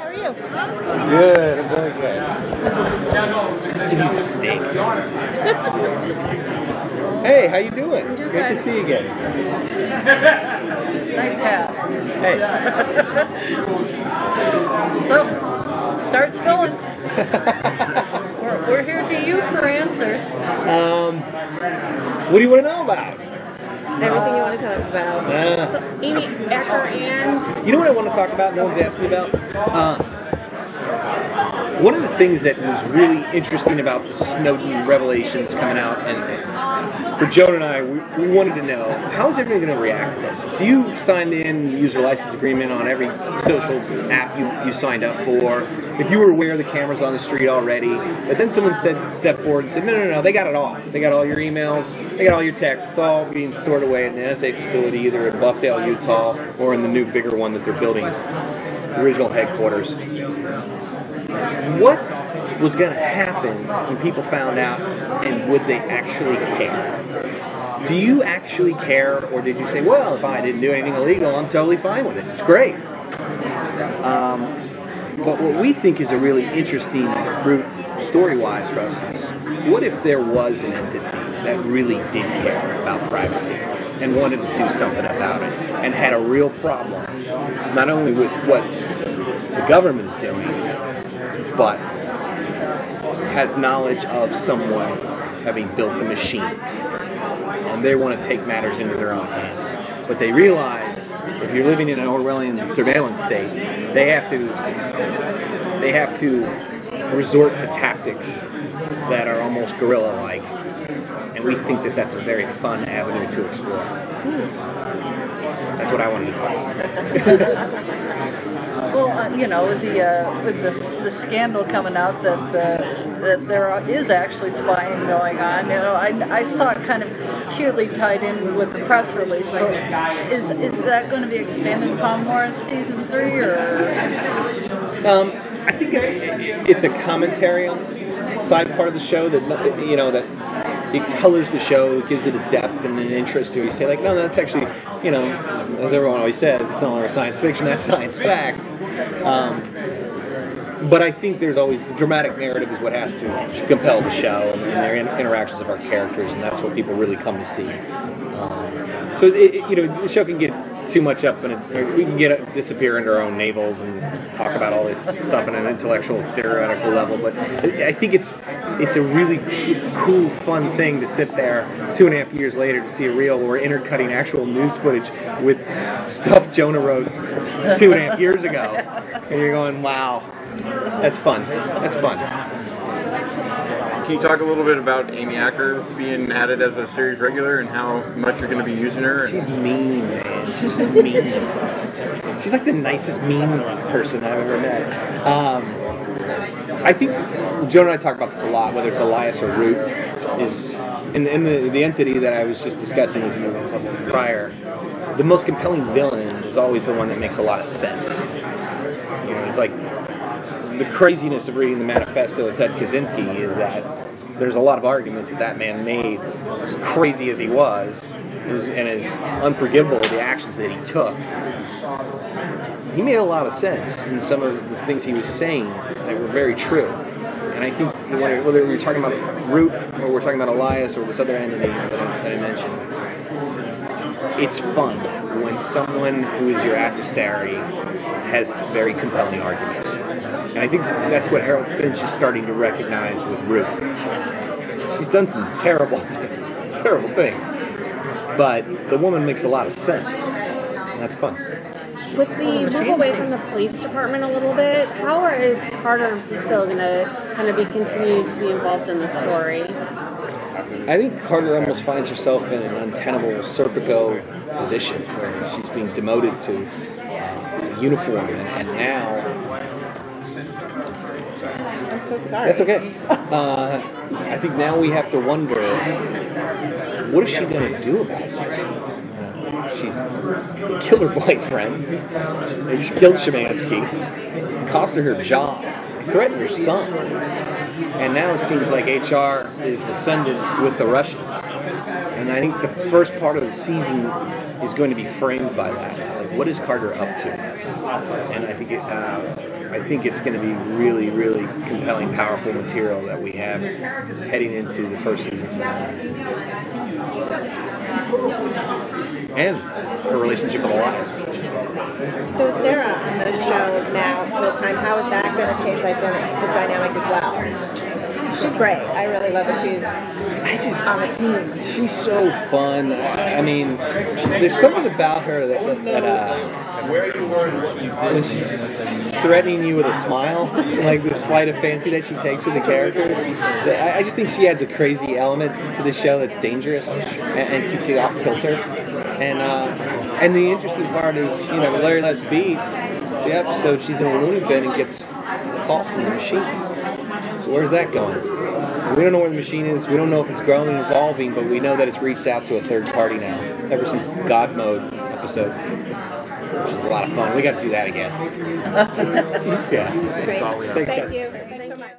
How are you? Good, I'm very good. I could use a steak. Hey, how you doing? Doing Great to good. see you again. Nice hat. Hey. So, start spilling. We're here to you for answers. What do you want to know about? Everything you want to talk about. So, Amy Acker and You know what I want to talk about? No one's asked me about. One of the things that was really interesting about the Snowden revelations coming out, and for Joan and I, we wanted to know, how is everyone going to react to this? So you signed in the user license agreement on every social app you signed up for. If you were aware of the cameras on the street already, but then someone stepped forward and said, no, they got it all. They got all your emails, they got all your texts. It's all being stored away in the NSA facility, either in Bluffdale, Utah, or in the new, bigger one that they're building, the original headquarters. What was going to happen when people found out, and would they actually care? Do you actually care, or did you say, well, if I didn't do anything illegal, I'm totally fine with it. It's great. But what we think is a really interesting route, story-wise, for us is, what if there was an entity that really did care about privacy and wanted to do something about it and had a real problem, not only with what the government is doing, but has knowledge of someone having built the machine, and they want to take matters into their own hands. But they realize, if you're living in an Orwellian surveillance state, they have to resort to tactics that are almost guerrilla-like, and we think that that's a very fun avenue to explore. That's what I wanted to talk about. Well, with the scandal coming out that there is actually spying going on, I saw it kind of cutely tied in with the press release. But is that going to be expanded upon more in season 3, or? I think it's a commentary on the side part of the show that that it colors the show, it gives it a depth and an interest to. You say, like, no, that's actually, as everyone always says, it's no longer science fiction, that's science fact. But I think there's always, the dramatic narrative is what has to compel the show, and their interactions of our characters, and that's what people really come to see. So the show can get too much up, and we can disappear into our own navels and talk about all this stuff on an intellectual, theoretical level. But I think it's a really cool, fun thing to sit there 2.5 years later to see a reel where we're intercutting actual news footage with stuff Jonah wrote 2.5 years ago, and you're going, wow, that's fun. That's fun. Can you talk a little bit about Amy Acker being added as a series regular and how much you're going to be using her? She's mean, man. She's mean. She's like the nicest mean person I've ever met. I think Joan and I talk about this a lot, whether it's Elias or Root, is in the entity that I was just discussing with you prior. The most compelling villain is always the one that makes a lot of sense. It's like the craziness of reading the manifesto of Ted Kaczynski is that there's a lot of arguments that man made, as crazy as he was, and as unforgivable the actions that he took. He made a lot of sense in some of the things he was saying that were very true. And I think whether we're talking about Root or we're talking about Elias or this other entity that I mentioned, it's fun when someone who is your adversary has very compelling arguments. And I think that's what Harold Finch is starting to recognize with Root. She's done some terrible things. But the woman makes a lot of sense. And that's fun. with the move away from the police department a little bit, how is Carter still going to kind of be continued to be involved in the story? I think Carter almost finds herself in an untenable Serpico position where she's being demoted to uniform, and now... I'm so sorry. That's okay. I think now we have to wonder, what is she going to do about it? She's killed her boyfriend. She killed Szymanski. Cost her her job. Threatened her son. And now it seems like HR is ascendant with the Russians. And I think the first part of the season is going to be framed by that. It's like, what is Carter up to? And I think it's going to be really, really compelling, powerful material that we have heading into the first season finale. And her relationship with Elias. So Sarah on the show now full time, how is that going to change the dynamic as well? She's great. I really love that she's on the team. She's so fun. I mean, there's something about her that when she's threatening you with a smile, like this flight of fancy that she takes with the character, I just think she adds a crazy element to the show that's dangerous and keeps you off kilter. And the interesting part is, you know, Larry Last beat the episode, she's in a loony bin and gets a call from the machine. So where's that going? We don't know where the machine is. We don't know if it's growing and evolving, but we know that it's reached out to a third party now, ever since the God Mode episode, which is a lot of fun. We got to do that again. Yeah. Great. Thanks, Thank guys. you. Thanks so much.